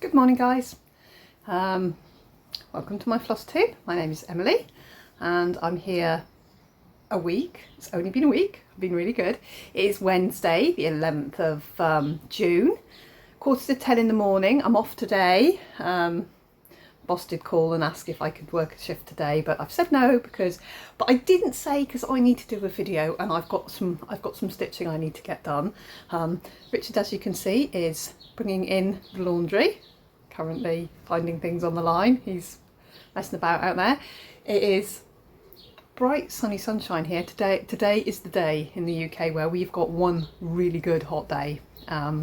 Good morning, guys. Welcome to my Flosstube. My name is Emily and I'm here a week. It's only been a week. I've been really good. It is Wednesday, the 11th of June, 9:45 in the morning. I'm off today. Boss did call and ask if I could work a shift today, but I've said no but I didn't say because I need to do a video and I've got some stitching I need to get done. Richard, as you can see, is bringing in the laundry. Currently finding things on the line. He's messing about out there. It is bright sunny sunshine here today. Today is the day in the UK where we've got one really good hot day.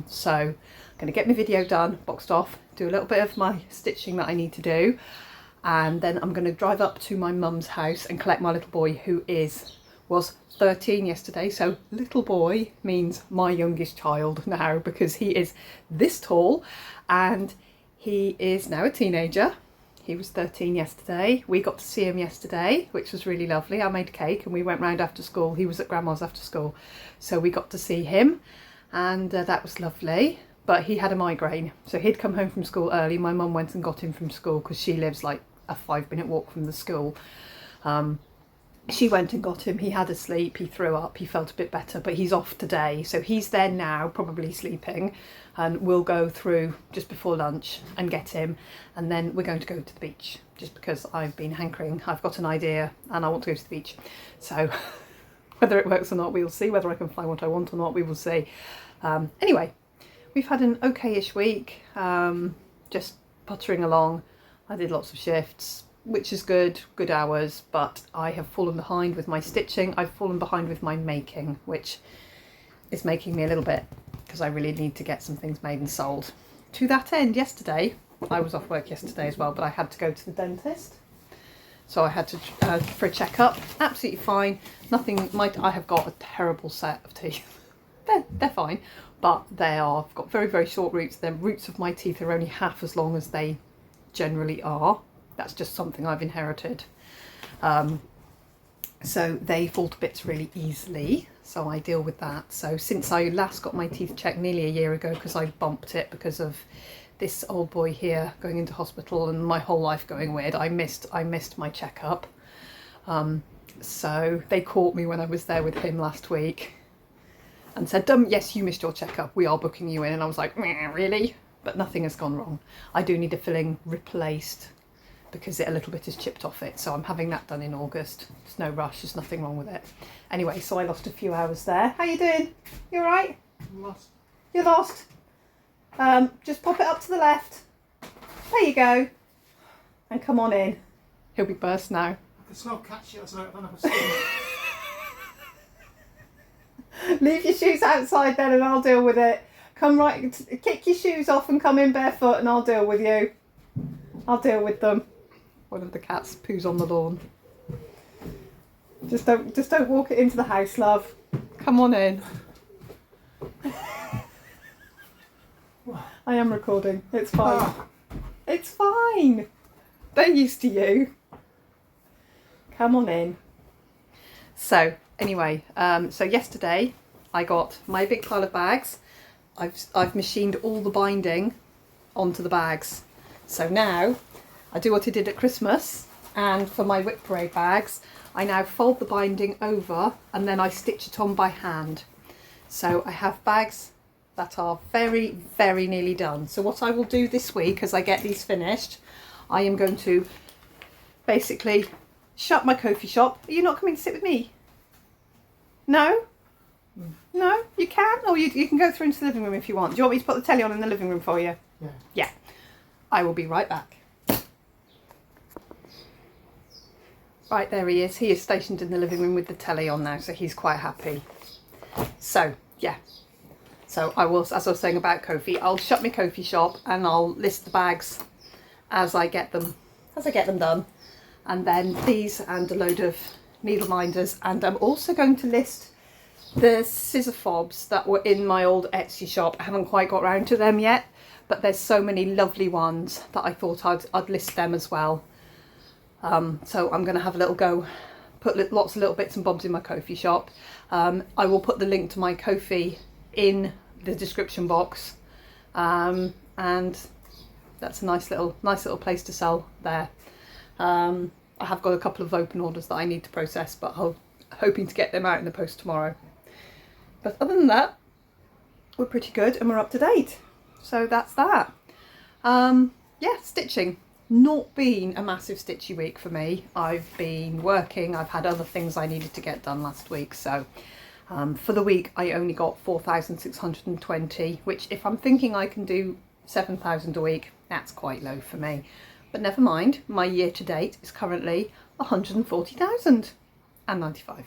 So I'm going to get my video done, boxed off, do a little bit of my stitching that I need to do, and then I'm going to drive up to my mum's house and collect my little boy, who was 13 yesterday. So little boy means my youngest child now, because he is this tall and he is now a teenager. He was 13 yesterday. We got to see him yesterday, which was really lovely. I made cake and we went round after school. He was at Grandma's after school, so we got to see him, and that was lovely. But he had a migraine, so he'd come home from school early. My mum went and got him from school because she lives like a 5-minute walk from the school. She went and got him. He had a sleep, he threw up, he felt a bit better, but he's off today. So he's there now, probably sleeping, and we'll go through just before lunch and get him. And then we're going to go to the beach, just because I've been hankering. I've got an idea and I want to go to the beach. So whether it works or not, we'll see. Whether I can find what I want or not, we will see. Anyway, we've had an okay-ish week, just puttering along. I did lots of shifts, which is good hours, but I have fallen behind with my stitching. I've fallen behind with my making, which is making me a little bit, because I really need to get some things made and sold. To that end, yesterday, I was off work yesterday as well, but I had to go to the dentist. So I had to, for a checkup. Absolutely fine. Nothing, I have got a terrible set of teeth. They're fine, but I've got very, very short roots. The roots of my teeth are only half as long as they generally are. That's just something I've inherited. So they fall to bits really easily, so I deal with that. So since I last got my teeth checked nearly a year ago, because I bumped it because of this old boy here going into hospital and my whole life going weird, I missed my checkup. So they caught me when I was there with him last week and said, yes, you missed your checkup, we are booking you in. And I was like, really? But nothing has gone wrong. I do need a filling replaced because a little bit has chipped off it, so I'm having that done in August. There's no rush, there's nothing wrong with it. Anyway, so I lost a few hours there. How you doing? You all right? I'm lost. You're lost? Just pop it up to the left. There you go. And come on in. He'll be burst now. I can smell cat shit outside. I don't know if I Leave your shoes outside then and I'll deal with it. Come right, kick your shoes off and come in barefoot and I'll deal with you. I'll deal with them. One of the cats poos on the lawn. Just don't walk it into the house, love. Come on in. I am recording. It's fine. It's fine. They're used to you. Come on in. So anyway, so yesterday I got my big pile of bags. I've machined all the binding onto the bags. So now I do what I did at Christmas, and for my Whip Parade bags, I now fold the binding over and then I stitch it on by hand. So I have bags that are very, very nearly done. So what I will do this week, as I get these finished, I am going to basically shut my Kofi shop. Are you not coming to sit with me? No? No? You can? Or you can go through into the living room if you want. Do you want me to put the telly on in the living room for you? Yeah. Yeah. I will be right back. Right, there he is. He is stationed in the living room with the telly on now, so he's quite happy. So, yeah. So I will, as I was saying about Kofi, I'll shut my Kofi shop and I'll list the bags as I get them done. And then these and a load of needle minders, and I'm also going to list the scissor fobs that were in my old Etsy shop. I haven't quite got round to them yet, but there's so many lovely ones that I thought I'd list them as well. So I'm going to have a little go, put lots of little bits and bobs in my Kofi shop. I will put the link to my Kofi in the description box, and that's a nice little place to sell there. I have got a couple of open orders that I need to process, but I'm hoping to get them out in the post tomorrow. But other than that, we're pretty good and we're up to date. So that's that. Yeah, stitching. Not been a massive stitchy week for me. I've been working, I've had other things I needed to get done last week, so for the week I only got 4,620, which if I'm thinking I can do 7,000 a week, that's quite low for me. But never mind, my year to date is currently 140,095.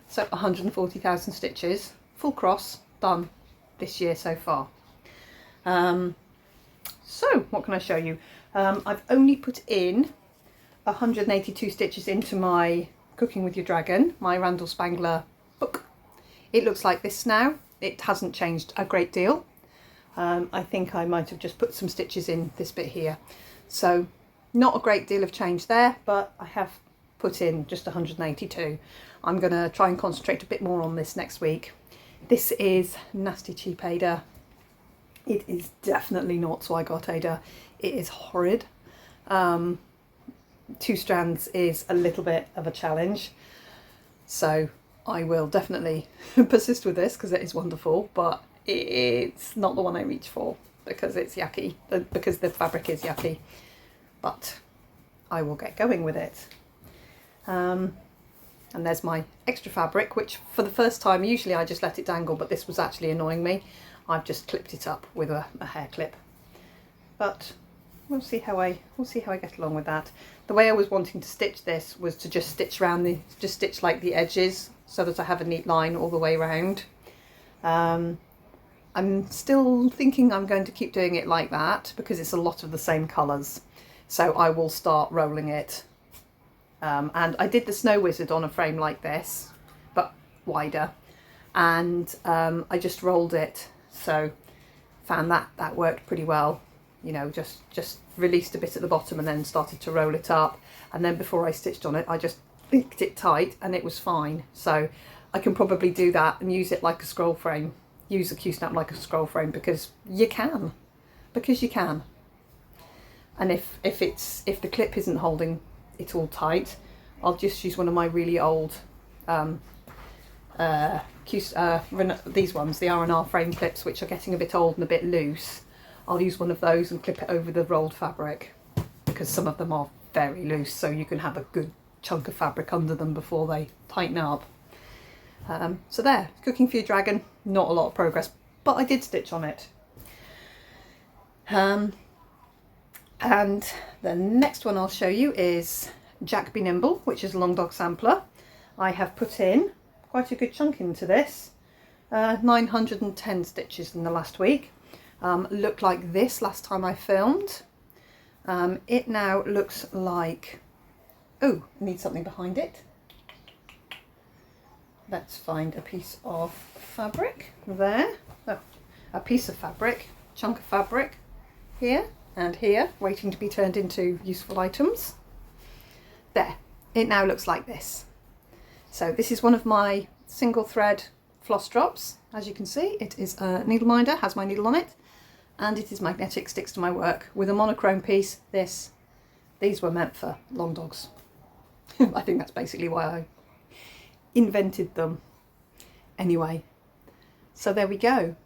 So 140,000 stitches, full cross, done this year so far. So what can I show you? I've only put in 182 stitches into my Cooking with Your Dragon, my Randall Spangler book. It looks like this now. It hasn't changed a great deal. I think I might have just put some stitches in this bit here. So not a great deal of change there, but I have put in just 182. I'm going to try and concentrate a bit more on this next week. This is Nasty Cheap Ada. It is definitely not Swigot Ada. It is horrid. 2 strands is a little bit of a challenge. So I will definitely persist with this because it is wonderful, but it's not the one I reach for because it's yucky, because the fabric is yucky. But I will get going with it. And there's my extra fabric, which for the first time, usually I just let it dangle, but this was actually annoying me. I've just clipped it up with a hair clip. But we'll see how I get along with that. The way I was wanting to stitch this was to just stitch around just stitch like the edges so that I have a neat line all the way around. I'm still thinking I'm going to keep doing it like that because it's a lot of the same colours. So I will start rolling it. And I did the Snow Wizard on a frame like this, but wider. And I just rolled it. So found that worked pretty well. You know, just released a bit at the bottom and then started to roll it up. And then before I stitched on it, I just linked it tight and it was fine. So I can probably do that and use it like a scroll frame. Use the Q-snap like a scroll frame because you can. And if the clip isn't holding it all tight, I'll just use one of my really old these ones, the R&R frame clips, which are getting a bit old and a bit loose. I'll use one of those and clip it over the rolled fabric because some of them are very loose, so you can have a good chunk of fabric under them before they tighten up. So there, Cooking for Your Dragon, not a lot of progress, but I did stitch on it. And the next one I'll show you is Jack Be Nimble, which is a long dog sampler. I have put in quite a good chunk into this, 910 stitches in the last week. Looked like this last time I filmed. It now looks like, oh, I need something behind it. Let's find a piece of fabric there. Oh, a piece of fabric, chunk of fabric here and here, waiting to be turned into useful items. There, it now looks like this. So this is one of my single thread floss drops. As you can see, it is a needle minder, has my needle on it, and it is magnetic, sticks to my work. With a monochrome piece, these were meant for long dogs. I think that's basically why I invented them. Anyway, so there we go.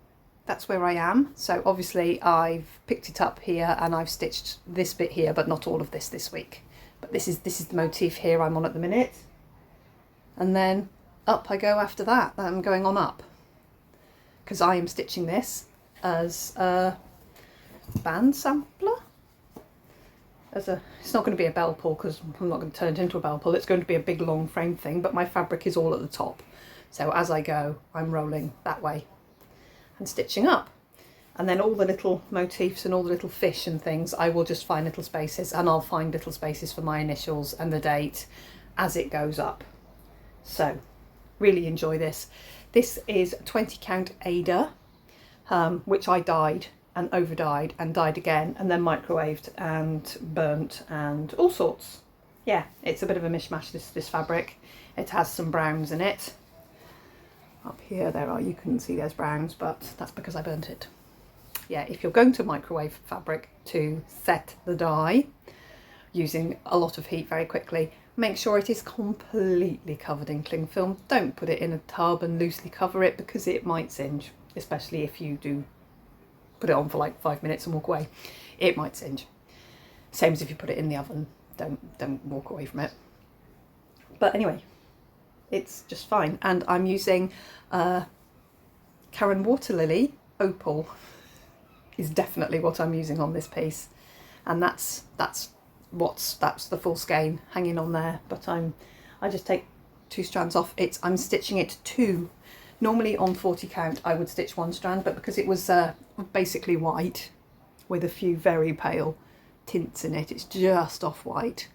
That's where I am. So obviously I've picked it up here and I've stitched this bit here, but not all of this week. But this is the motif here I'm on at the minute. And then up I go after that. I'm going on up because I am stitching this as a band sampler. It's not going to be a bell pull because I'm not going to turn it into a bell pull. It's going to be a big long frame thing, but my fabric is all at the top. So as I go, I'm rolling that way and stitching up. And then all the little motifs and all the little fish and things, I will just find little spaces, and I'll find little spaces for my initials and the date as it goes up. So really enjoy this. This is 20 count Ada, which I dyed and over dyed and dyed again and then microwaved and burnt and all sorts. Yeah, it's a bit of a mishmash, this fabric. It has some browns in it. Up here you couldn't see there's browns, but that's because I burnt it. yeah, if you're going to microwave fabric to set the dye using a lot of heat very quickly, make sure it is completely covered in cling film. Don't put it in a tub and loosely cover it because it might singe, especially if you do put it on for like 5 minutes and walk away. It might singe. Same as if you put it in the oven. Don't walk away from it. But anyway, it's just fine. And I'm using Karen Water Lily Opal is definitely what I'm using on this piece, and that's the full skein hanging on there. But I just take 2 strands off. I'm stitching it 2. Normally on 40 count I would stitch 1 strand, but because it was basically white with a few very pale tints in it, it's just off white.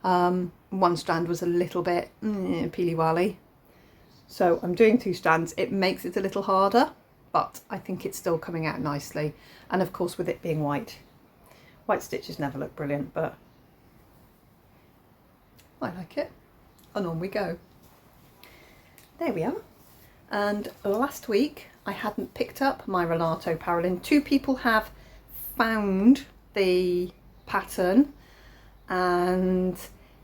1 strand was a little bit peely-wally, so I'm doing 2 strands. It makes it a little harder, but I think it's still coming out nicely. And of course, with it being white stitches never look brilliant, but I like it. And on we go. There we are. And last week I hadn't picked up my Renato Parolin. 2 people have found the pattern, and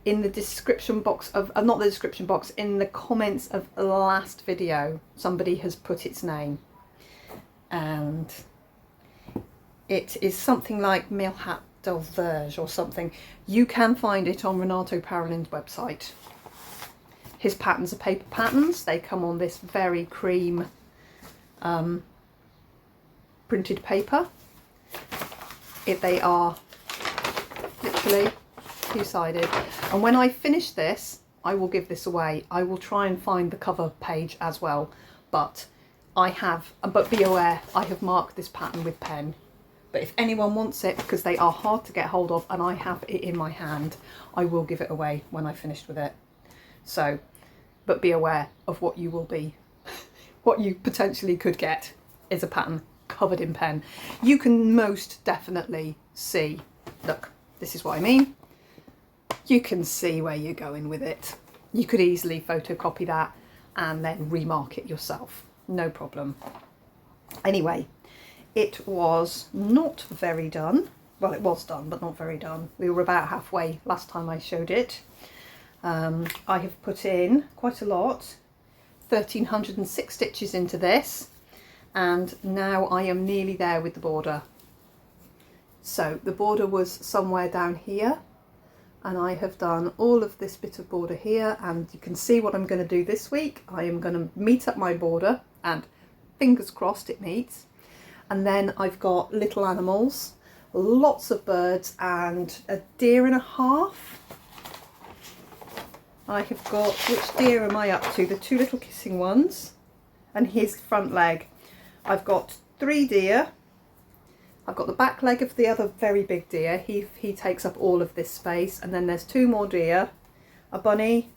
in the description box of, not the description box, in the comments of the last video, somebody has put its name. And it is something like Milhat del Verge or something. You can find it on Renato Parolin's website. His patterns are paper patterns. They come on this very cream printed paper. They are literally 2-sided. And when I finish this, I will give this away. I will try and find the cover page as well, but be aware, I have marked this pattern with pen. But if anyone wants it, because they are hard to get hold of and I have it in my hand, I will give it away when I've finished with it. So, but be aware of what you will be, what you potentially could get is a pattern covered in pen. You can most definitely see, look, this is what I mean. You can see where you're going with it. You could easily photocopy that and then remark it yourself. No problem. Anyway, it was not very done. Well, it was done, but not very done. We were about halfway last time I showed it. I have put in quite a lot, 1,306 stitches into this, and now I am nearly there with the border. So the border was somewhere down here, and I have done all of this bit of border here, and you can see what I'm going to do this week. I am going to meet up my border, and fingers crossed it meets. And then I've got little animals, lots of birds, and a deer and a half. I have got, which deer am I up to? The 2 little kissing ones and his front leg. I've got 3 deer. I've got the back leg of the other very big deer. He takes up all of this space. And then there's 2 more deer, a bunny,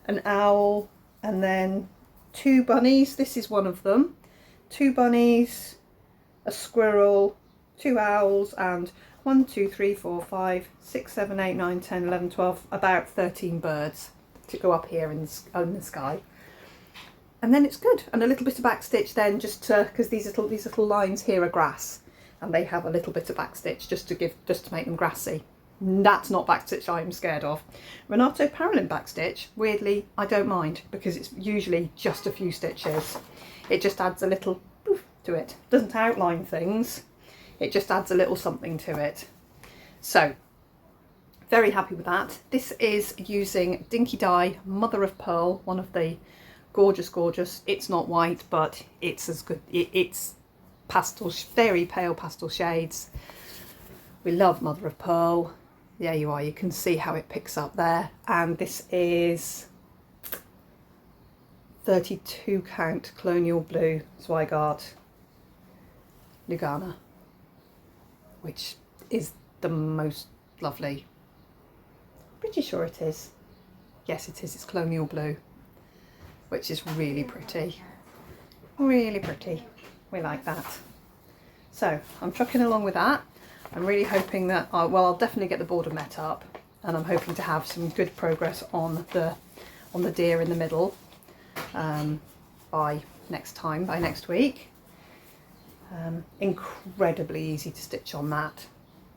an owl, and then 2 bunnies. This is one of them. 2 bunnies, a squirrel, 2 owls, and 1, 2, 3, 4, 5, 6, 7, 8, 9, 10, 11, 12, about 13 birds to go up here in the sky. And then it's good. And a little bit of back stitch then, just to, because these little lines here are grass, and they have a little bit of back stitch just to make them grassy. That's not back stitch I'm scared of. Renato Parolin back stitch, weirdly, I don't mind, because it's usually just a few stitches. It just adds a little poof to it. Doesn't outline things. It just adds a little something to it. So, very happy with that. This is using Dinky Dye Mother of Pearl, one of the gorgeous, it's not white, but it's as good, it's pastel, very pale pastel shades. We love Mother of Pearl. There you are, you can see how it picks up there. And this is 32 count Colonial Blue Zweigart Lugana, which is the most lovely. Pretty sure it is. Yes, it is. It's Colonial Blue, which is really pretty. Really pretty. We like that. So I'm trucking along with that. I'm really hoping that, I'll definitely get the border met up, and I'm hoping to have some good progress on the deer in the middle by next week. Incredibly easy to stitch on that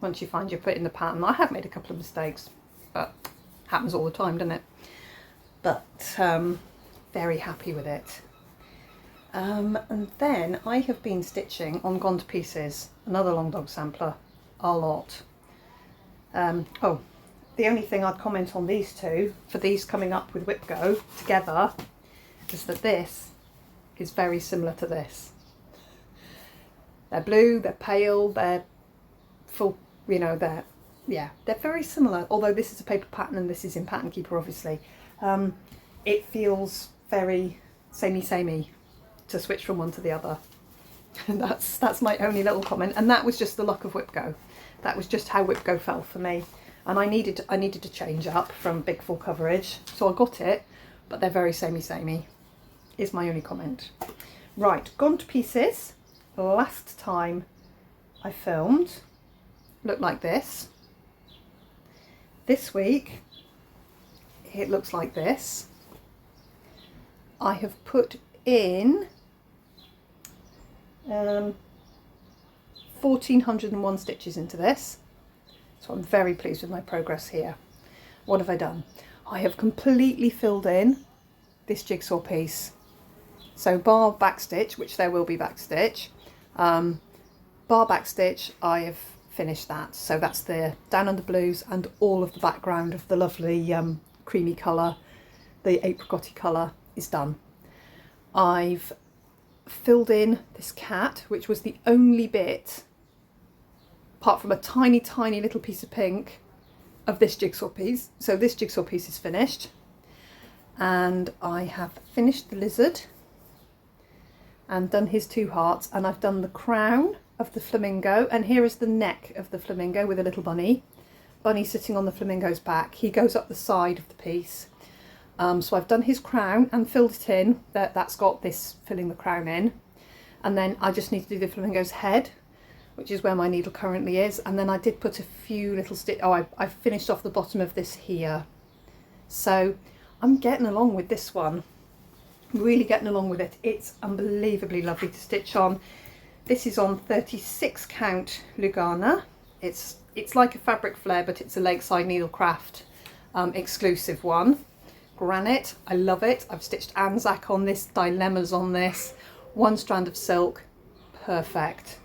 once you find you're putting the pattern. I have made a couple of mistakes, but happens all the time, doesn't it? But very happy with it. And then I have been stitching on Gaunt pieces, another long dog sampler, a lot. Oh, the only thing I'd comment on these two, for these coming up with Whipgo together, is that this is very similar to this. They're blue, they're pale, they're full, you know, they're very similar, although this is a paper pattern and this is in Pattern Keeper, obviously. It feels very samey to switch from one to the other. And that's my only little comment, and that was just the luck of Whipgo. That was just how Whipgo fell for me, and I needed to change up from big full coverage, so I got it, but they're very samey is my only comment. Right, Gaunt pieces. Last time I filmed looked like this. This week it looks like this. I have put in 1401 stitches into this, so I'm very pleased with my progress here. What have I done? I have completely filled in this jigsaw piece, so bar backstitch, which there will be backstitch, bar backstitch, I have finished that, so that's the down under blues and all of the background of the lovely creamy colour, the apricot-y colour is done. I've filled in this cat, which was the only bit, apart from a tiny little piece of pink, of this jigsaw piece. So this jigsaw piece is finished, and I have finished the lizard and done his two hearts, and I've done the crown of the flamingo, and here is the neck of the flamingo with a little bunny sitting on the flamingo's back. He goes up the side of the piece. So I've done his crown and filled it in. That's got this filling the crown in, and then I just need to do the flamingo's head, which is where my needle currently is. And then I did put a few little I finished off the bottom of this here. So I'm getting along with this one, really getting along with it. It's unbelievably lovely to stitch on. This is on 36 count Lugana. It's like a fabric flare, but it's a Lakeside Needlecraft exclusive one. Granite, I love it. I've stitched Anzac on this, dilemmas on this, one strand of silk, perfect.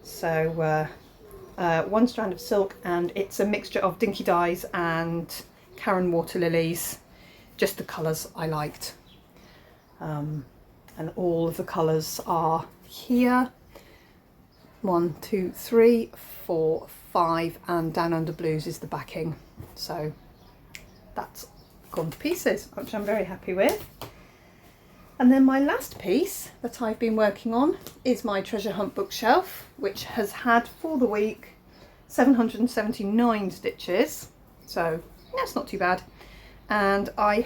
So one strand of silk, and it's a mixture of Dinky Dyes and Karen Water Lilies, just the colours I liked. And all of the colours are here, 1, 2, 3, 4, 5, and down under blues is the backing. So that's gone to pieces, which I'm very happy with. And then my last piece that I've been working on is my treasure hunt bookshelf, which has had for the week 779 stitches, so that's not too bad. And I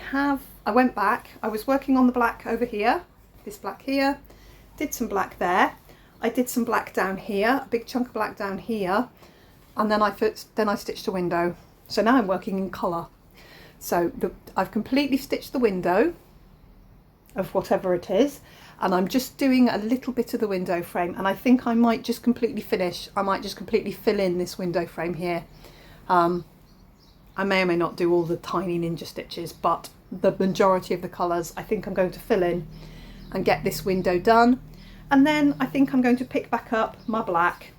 went back, I was working on the black over here, this black here, did some black there, I did some black down here, a big chunk of black down here, and then I stitched a window. So now I'm working in colour. So I've completely stitched the window of whatever it is, and I'm just doing a little bit of the window frame, and I think I might just completely finish. I might just completely fill in this window frame here. I may or may not do all the tiny ninja stitches, but the majority of the colours I think I'm going to fill in and get this window done. And then I think I'm going to pick back up my black,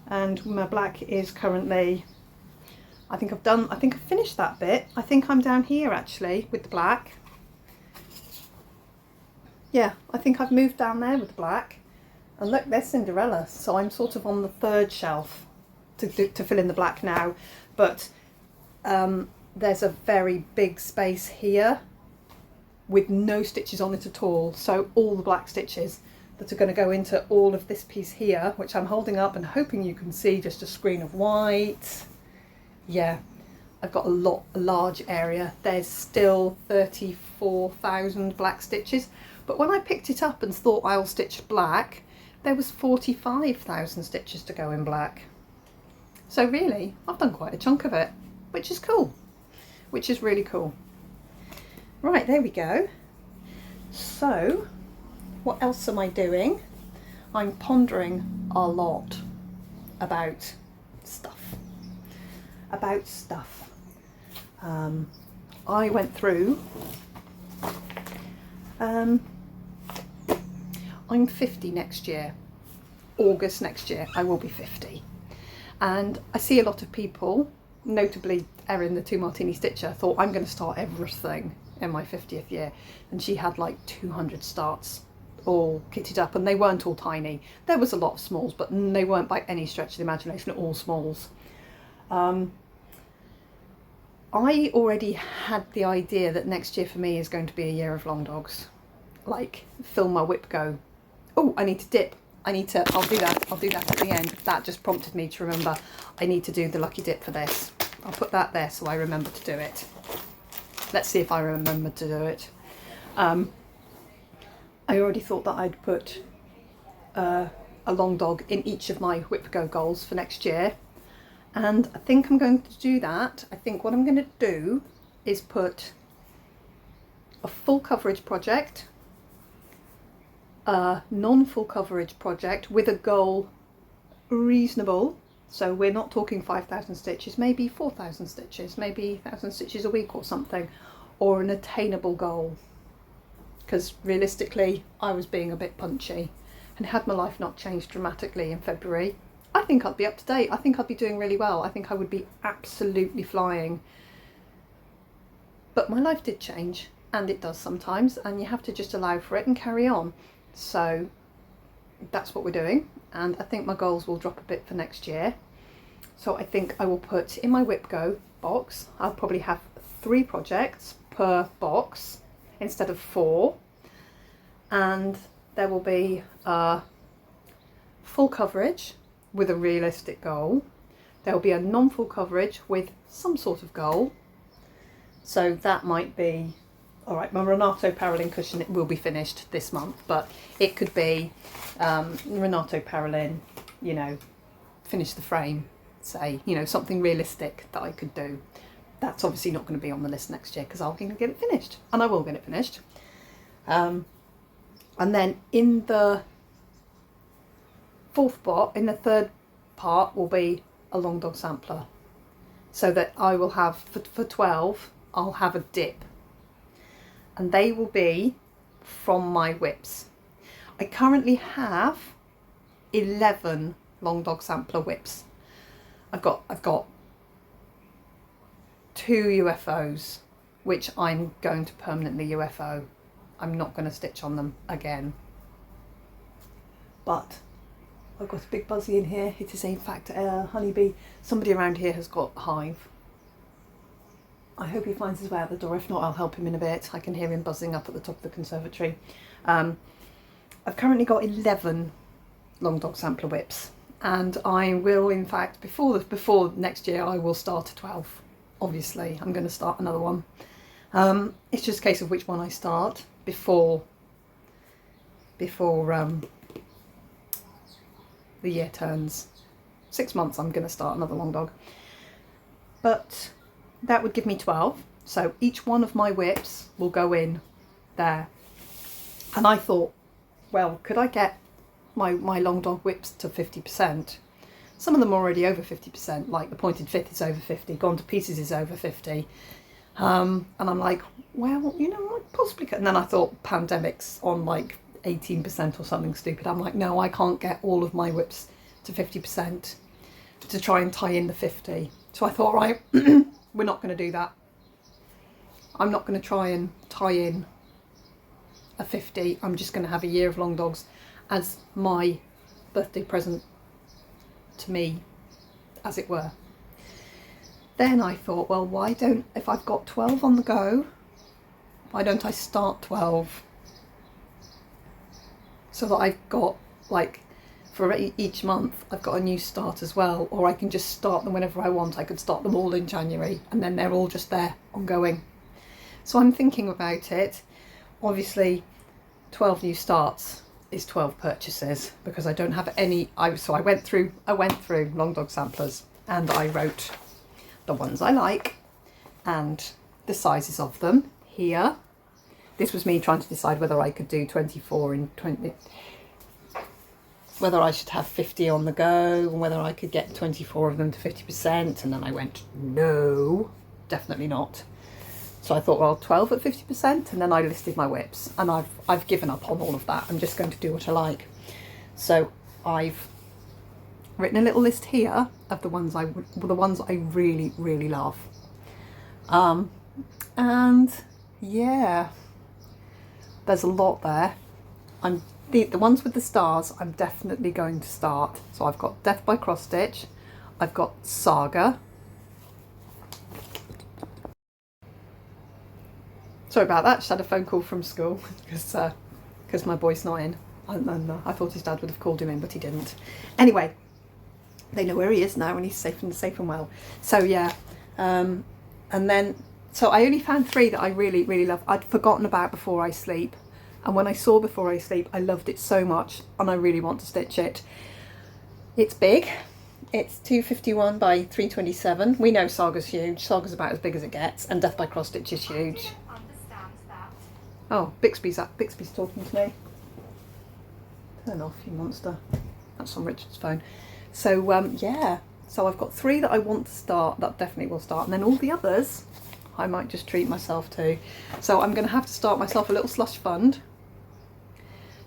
and my black is currently, I think I've finished that bit. I think I'm down here actually with the black. Yeah, I think I've moved down there with the black. And look, there's Cinderella. So I'm sort of on the third shelf to fill in the black now. But there's a very big space here with no stitches on it at all. So all the black stitches that are going to go into all of this piece here, which I'm holding up and hoping you can see, just a screen of white. Yeah, I've got a large area. There's still 34,000 black stitches, but when I picked it up and thought I'll stitch black, there was 45,000 stitches to go in black. So really, I've done quite a chunk of it, which is cool, which is really cool. Right, there we go. So what else am I doing? I'm pondering a lot about stuff. I went through, I'm 50 next year. August next year I will be 50. And I see a lot of people, notably Erin, the 2 Martini Stitcher, thought I'm going to start everything in my 50th year. And she had like 200 starts all kitted up, and they weren't all tiny. There was a lot of smalls, but they weren't by any stretch of the imagination all smalls. I already had the idea that next year for me is going to be a year of long dogs. Like, fill my Whipgo. Oh, I need to dip. I'll do that at the end. That just prompted me to remember I need to do the lucky dip for this. I'll put that there so I remember to do it. Let's see if I remember to do it. I already thought that I'd put a long dog in each of my Whipgo goals for next year. And I think I'm going to do that. I think what I'm going to do is put a full coverage project, a non-full coverage project with a goal reasonable. So we're not talking 5,000 stitches, maybe 4,000 stitches, maybe 1,000 stitches a week or something, or an attainable goal. Because realistically, I was being a bit punchy, and had my life not changed dramatically in February, I think I'd be up to date. I think I'd be doing really well. I think I would be absolutely flying. But my life did change, and it does sometimes, and you have to just allow for it and carry on. So that's what we're doing, and I think my goals will drop a bit for next year. So I think I will put in my Whipgo box, I'll probably have 3 projects per box instead of 4, and there will be full coverage with a realistic goal. There will be a non-full coverage with some sort of goal. So that might be, all right, my Renato Parolin cushion, it will be finished this month, but it could be Renato Parolin, you know, finish the frame, say, you know, something realistic that I could do. That's obviously not going to be on the list next year because I'm going to get it finished, and I will get it finished. And then in the in the third part will be a long dog sampler, so that I will have for 12 I'll have a dip, and they will be from my whips. I currently have 11 long dog sampler whips. I've got 2 UFOs which I'm going to permanently UFO. I'm not going to stitch on them again, but I've got a big buzzy in here. It is in fact a honeybee. Somebody around here has got a hive. I hope he finds his way out the door. If not, I'll help him in a bit. I can hear him buzzing up at the top of the conservatory. I've currently got 11 long dog sampler whips, and I will, in fact, before next year, I will start a 12. Obviously, I'm going to start another one. It's just a case of which one I start before the year turns. 6 months I'm going to start another long dog, but that would give me 12, so each one of my whips will go in there. And I thought, well, could I get my long dog whips to 50%? Some of them are already over 50%, like the pointed fifth is over 50, Gone to Pieces is over 50, and I'm like, well, you know, I possibly could. And then I thought pandemic's on like 18% or something stupid. I'm like, no, I can't get all of my whips to 50% to try and tie in the 50. So I thought, right, we're not going to do that. I'm not going to try and tie in a 50. I'm just going to have a year of long dogs as my birthday present to me, as it were. Then I thought, well, if I've got 12 on the go, why don't I start 12? So that I've got, like, for each month, I've got a new start as well, or I can just start them whenever I want. I could start them all in January, and then they're all just there, ongoing. So I'm thinking about it. Obviously, 12 new starts is 12 purchases, because I don't have any. So I went through long dog samplers, and I wrote the ones I like and the sizes of them here. This was me trying to decide whether I could do 24 and 20. whether I should have 50 on the go and whether I could get 24 of them to 50%, and then I went, no, definitely not. So I thought, well, 12 at 50%, and then I listed my whips, and I've given up on all of that. I'm just going to do what I like. So I've written a little list here of the ones I really, really love. And yeah, there's a lot there. The ones with the stars, I'm definitely going to start. So I've got Death by Cross Stitch, I've got Saga. Sorry about that, just had a phone call from school because my boy's not in. And I thought his dad would have called him in, but he didn't. Anyway, they know where he is now and he's safe and well. So yeah, and then, so I only found 3 that I really, really love. I'd forgotten about Before I Sleep. And when I saw Before I Sleep, I loved it so much and I really want to stitch it. It's big. It's 251 by 327. We know Saga's huge. Saga's about as big as it gets, and Death by Cross Stitch is huge. Oh, Bixby's talking to me. Turn off, you monster. That's on Richard's phone. So yeah, so I've got 3 that I want to start, that definitely will start, and then all the others I might just treat myself to. So I'm going to have to start myself a little slush fund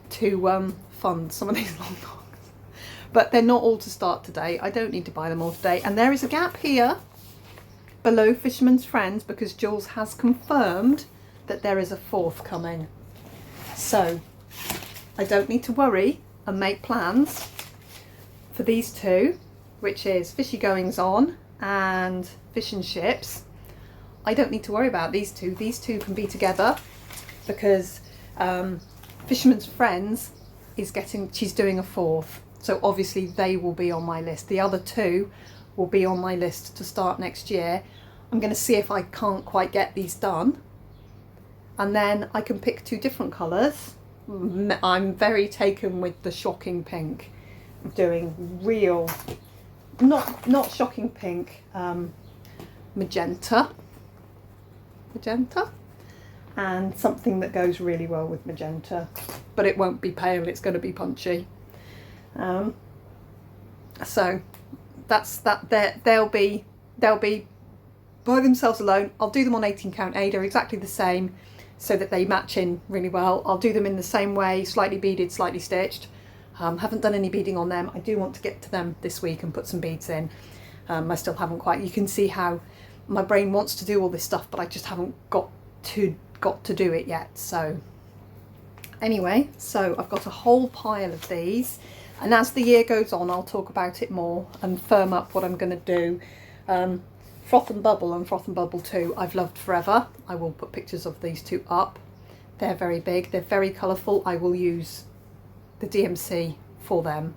to fund some of these long dogs. But they're not all to start today. I don't need to buy them all today. And there is a gap here below Fisherman's Friends because Jules has confirmed that there is a 4th coming. So I don't need to worry and make plans for these 2, which is Fishy Goings On and Fish and Ships. I don't need to worry about these 2. These 2 can be together because Fisherman's Friends she's doing a 4th. So obviously they will be on my list. The other 2 will be on my list to start next year. I'm going to see if I can't quite get these done. And then I can pick 2 different colours. I'm very taken with the shocking pink. I'm doing real, not shocking pink, magenta, and something that goes really well with magenta, but it won't be pale, it's going to be punchy. So that's that. They'll be by themselves alone. I'll do them on 18 count Ada, exactly the same, so that they match in really well. I'll do them in the same way, slightly beaded, slightly stitched. Haven't done any beading on them. I do want to get to them this week and put some beads in. I still haven't quite. You can see how my brain wants to do all this stuff, but I just haven't got to do it yet. So anyway, so I've got a whole pile of these, and as the year goes on I'll talk about it more and firm up what I'm going to do. Froth and Bubble and Froth and Bubble 2 I've loved forever. I will put pictures of these 2 up. They're very big, they're very colourful. I will use the DMC for them,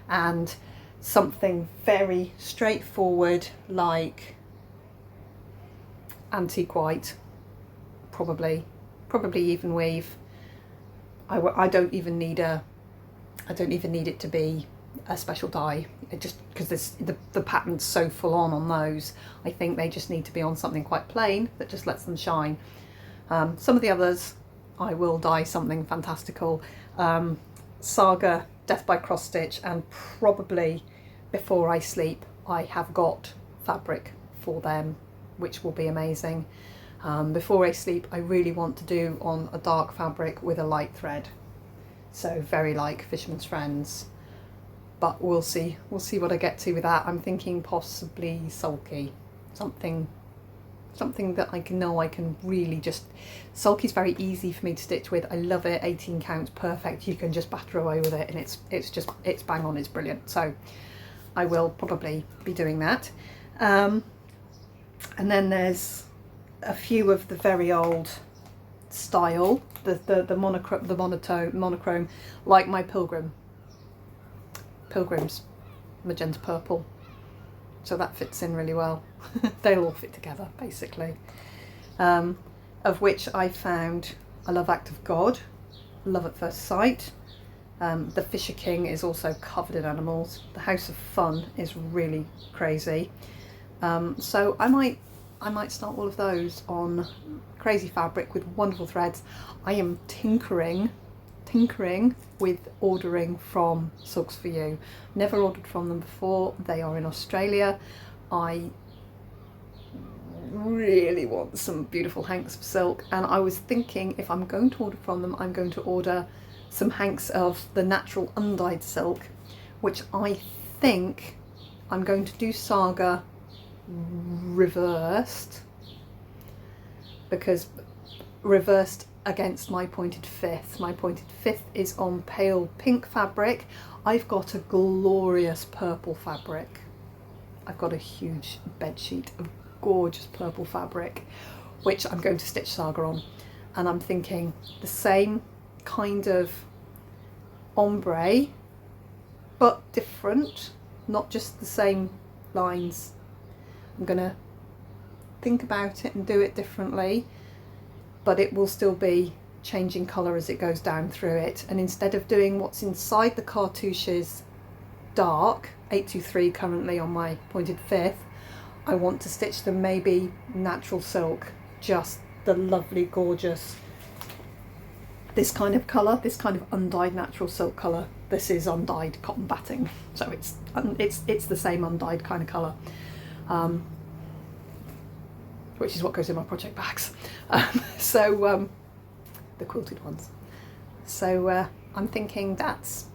and something very straightforward like Antique White, probably even weave. I don't even need it to be a special dye. It just because the pattern's so full on those. I think they just need to be on something quite plain that just lets them shine. Some of the others I will dye something fantastical. Saga, Death by Cross Stitch, and probably Before I Sleep I have got fabric for them, which will be amazing. Before I Sleep I really want to do on a dark fabric with a light thread, so very like Fisherman's Friends, but we'll see what I get to with that. I'm thinking possibly sulky, something that I can really just, sulky's very easy for me to stitch with. I love it, 18 counts, perfect, you can just batter away with it, and it's bang on, it's brilliant. So I will probably be doing that. And then there's a few of the very old style, the monochrome, like my Pilgrim's magenta purple. So that fits in really well. They'll all fit together basically. Of which I found I Love Act of God, Love at First Sight. The Fisher King is also covered in animals. The House of Fun is really crazy. So I might start all of those on crazy fabric with wonderful threads. I am tinkering tinkering with ordering from Silks For You. Never ordered from them before. They are in Australia. I really want some beautiful hanks of silk, and I was thinking if I'm going to order from them, I'm going to order some hanks of the natural undyed silk, which I think I'm going to do Saga reversed, because reversed against my pointed fifth. My pointed fifth is on pale pink fabric. I've got a glorious purple fabric. I've got a huge bed sheet of gorgeous purple fabric, which I'm going to stitch Saga on, and I'm thinking the same kind of ombre but different, not just the same lines. I'm gonna think about it and do it differently, but it will still be changing colour as it goes down through it. And instead of doing what's inside the cartouches dark, 823 currently on my pointed fifth, I want to stitch them maybe natural silk, just the lovely gorgeous, this kind of colour, this kind of undyed natural silk colour. This is undyed cotton batting, so it's the same undyed kind of colour, which is what goes in my project bags. The quilted ones. So I'm thinking that's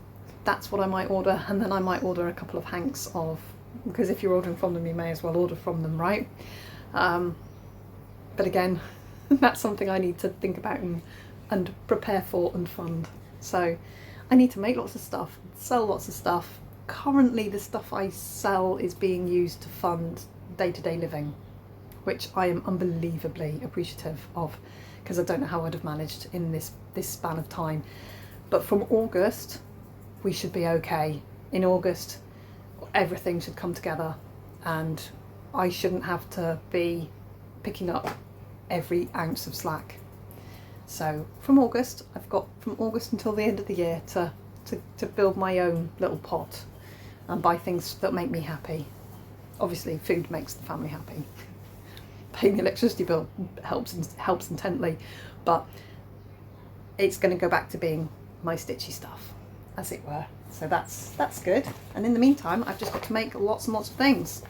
what I might order, and then I might order a couple of hanks of, because if you're ordering from them, you may as well order from them, right? But again, that's something I need to think about and prepare for and fund. So I need to make lots of stuff, sell lots of stuff. Currently the stuff I sell is being used to fund day-to-day living, which I am unbelievably appreciative of, because I don't know how I'd have managed in this span of time. But from August, we should be okay. In August, everything should come together, and I shouldn't have to be picking up every ounce of slack. So from August, I've got from August until the end of the year to build my own little pot and buy things that make me happy. Obviously food makes the family happy. Paying the electricity bill helps intently, but it's going to go back to being my stitchy stuff, as it were. So that's good. And in the meantime, I've just got to make lots and lots of things.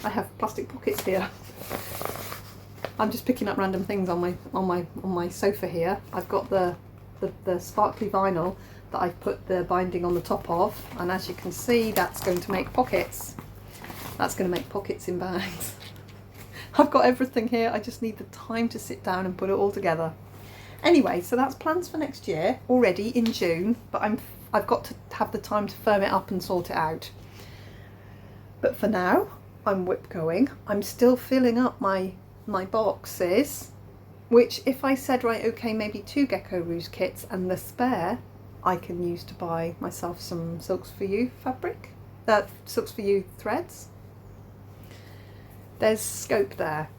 I have plastic pockets here. I'm just picking up random things on my sofa here. I've got the sparkly vinyl that I've put the binding on the top of, and as you can see, that's going to make pockets. That's going to make pockets in bags. I've got everything here. I just need the time to sit down and put it all together. Anyway, so that's plans for next year already in June, but I've got to have the time to firm it up and sort it out. But for now, I'm Whipgoing. I'm still filling up my boxes, which if I said, right, okay, maybe 2 Gecko Rouge kits and the spare I can use to buy myself some Silks For You fabric, Silks For You threads. There's scope there,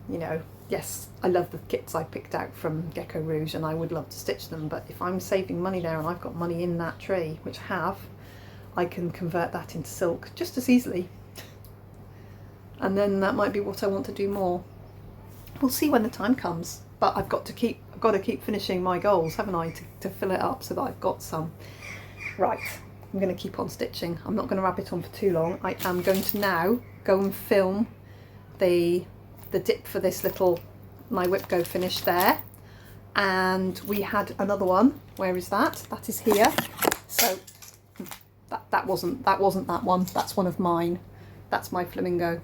you know. Yes, I love the kits I picked out from Gecko Rouge and I would love to stitch them, but if I'm saving money there and I've got money in that tree, which I have, I can convert that into silk just as easily. And then that might be what I want to do more. We'll see when the time comes, but I've got to keep finishing my goals, haven't I, to fill it up so that I've got some. Right, I'm going to keep on stitching. I'm not going to rabbit on for too long. I am going to now go and film the dip for this little, my Whipgo finish there. And we had another one. Where is that? That is here. So that wasn't that one. That's one of mine. That's my flamingo.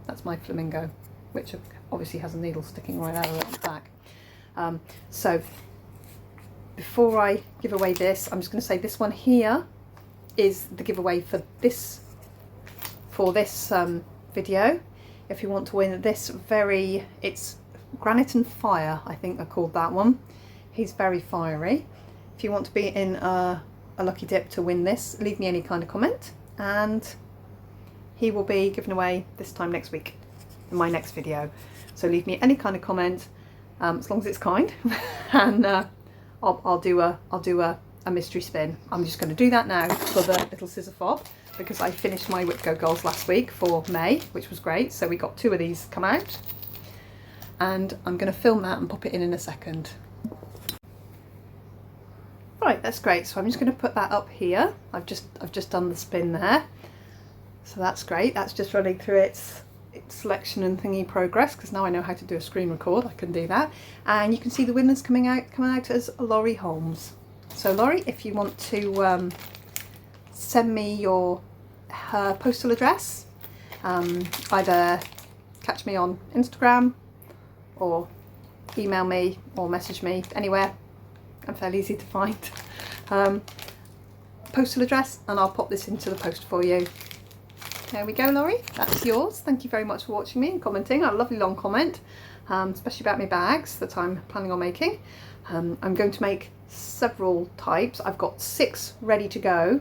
That's my flamingo, which obviously has a needle sticking right out of the back. So before I give away this, I'm just going to say this one here is the giveaway for this video. If you want to win this it's Granite and Fire, I think I called that one. He's very fiery. If you want to be in a lucky dip to win this, leave me any kind of comment and he will be given away this time next week in my next video. So leave me any kind of comment, as long as it's kind, and I'll do a mystery spin. I'm just going to do that now for the little scissor fob, because I finished my Whipgo goals last week for May, which was great. So we got 2 of these come out, and I'm going to film that and pop it in a second. Right, that's great. So I'm just going to put that up here. I've just done the spin there. So that's great. That's just running through its selection and thingy progress, because now I know how to do a screen record, I can do that. And you can see the winners coming out as Laurie Holmes. So Laurie, if you want to send me her postal address, either catch me on Instagram or email me or message me anywhere. I'm fairly easy to find. Postal address, and I'll pop this into the post for you. There we go, Laurie, that's yours. Thank you very much for watching me and commenting. A lovely long comment, especially about my bags that I'm planning on making. I'm going to make several types. I've got 6 ready to go.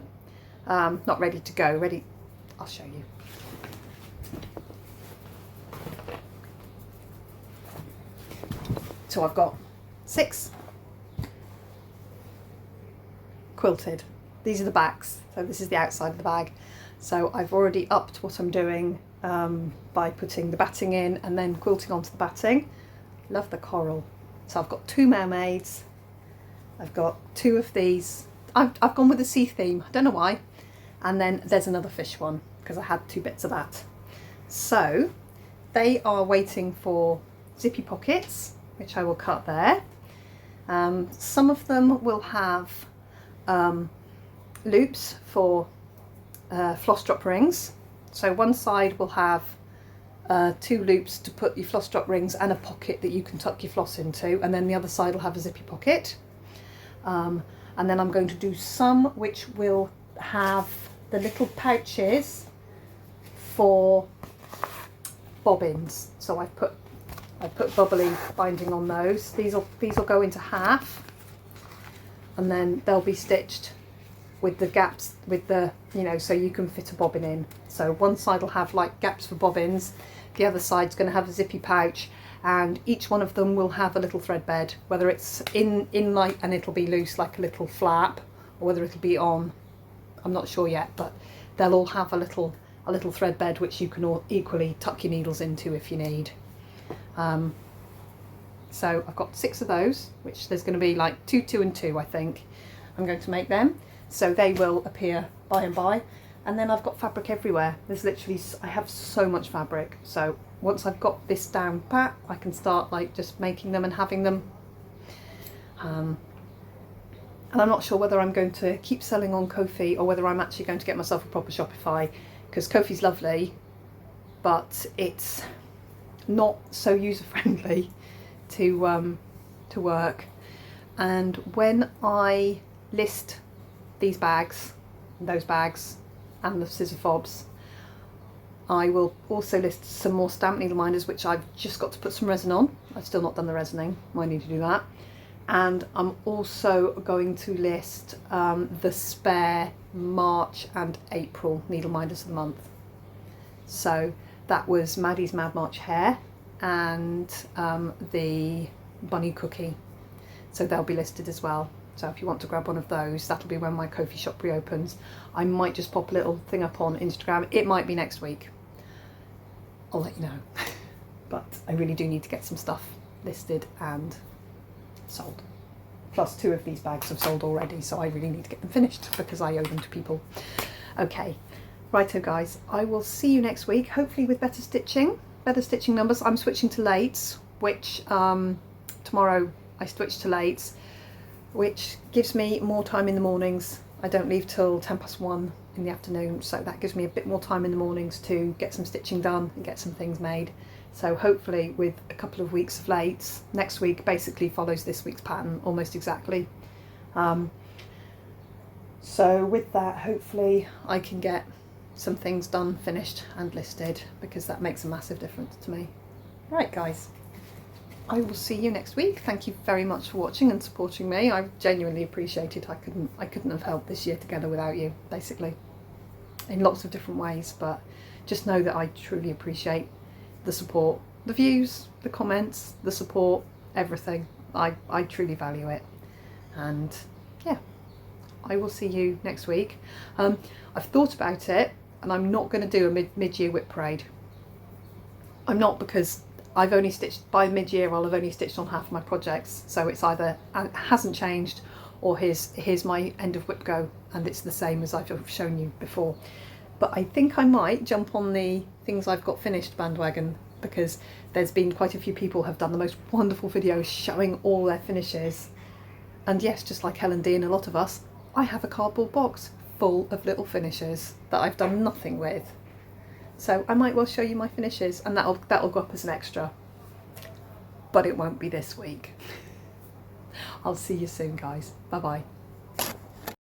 Not ready to go, ready, I'll show you. So I've got 6 quilted. These are the backs, so this is the outside of the bag. So I've already upped what I'm doing by putting the batting in and then quilting onto the batting. Love the coral. So I've got 2 mermaids. I've got 2 of these. I've gone with the sea theme, I don't know why. And then there's another fish one because I had 2 bits of that. So they are waiting for zippy pockets, which I will cut there. Some of them will have loops for floss drop rings. So one side will have 2 loops to put your floss drop rings and a pocket that you can tuck your floss into, and then the other side will have a zippy pocket. And then I'm going to do some which will have the little pouches for bobbins. So I put bubbly binding on those. These will go into half, and then they'll be stitched with the gaps, with the, you know, so you can fit a bobbin in. So one side will have like gaps for bobbins, the other side's going to have a zippy pouch, and each one of them will have a little thread bed, whether it's in like, and it'll be loose like a little flap, or whether it'll be on, I'm not sure yet, but they'll all have a little thread bed which you can all equally tuck your needles into if you need. So I've got 6 of those, which there's going to be like 2, 2 and 2, I think. I'm going to make them, so they will appear by and by. And then I've got fabric everywhere. There's literally, I have so much fabric. So once I've got this down pat, I can start like just making them and having them. And I'm not sure whether I'm going to keep selling on Kofi or whether I'm actually going to get myself a proper Shopify, because Kofi's lovely, but it's not so user friendly to work. And when I list these bags, those bags, and the scissor fobs, I will also list some more stamp needle minders, which I've just got to put some resin on. I've still not done the resining, I need to do that. And I'm also going to list the spare March and April needle minders of the month. So that was Maddie's Mad March Hair and the Bunny Cookie. So they'll be listed as well. So if you want to grab one of those, that'll be when my Kofi shop reopens. I might just pop a little thing up on Instagram. It might be next week. I'll let you know. But I really do need to get some stuff listed and sold. Plus 2 of these bags have sold already, so I really need to get them finished because I owe them to people. Okay, righto guys, I will see you next week, hopefully with better stitching numbers. I'm switching to lates, which tomorrow I switch to lates, which gives me more time in the mornings. I don't leave till 1:10 in the afternoon, so that gives me a bit more time in the mornings to get some stitching done and get some things made. So hopefully with a couple of weeks of lates, next week basically follows this week's pattern almost exactly. So with that, hopefully I can get some things done, finished and listed, because that makes a massive difference to me. Right guys, I will see you next week. Thank you very much for watching and supporting me. I genuinely appreciate it. I couldn't have held this year together without you, basically, in lots of different ways, but just know that I truly appreciate the support, the views, the comments, the support, everything. I truly value it. And yeah, I will see you next week. I've thought about it, and I'm not going to do a mid-year whip parade. I'm not, because I've only stitched, by mid-year I'll have only stitched on half of my projects, so it's either, it hasn't changed, or here's my end of Whipgo, and it's the same as I've shown you before. But I think I might jump on the things I've got finished bandwagon, because there's been quite a few people have done the most wonderful videos showing all their finishes. And yes, just like Helen D and a lot of us, I have a cardboard box full of little finishes that I've done nothing with. So I might well show you my finishes, and that'll go up as an extra. But it won't be this week. I'll see you soon, guys. Bye bye.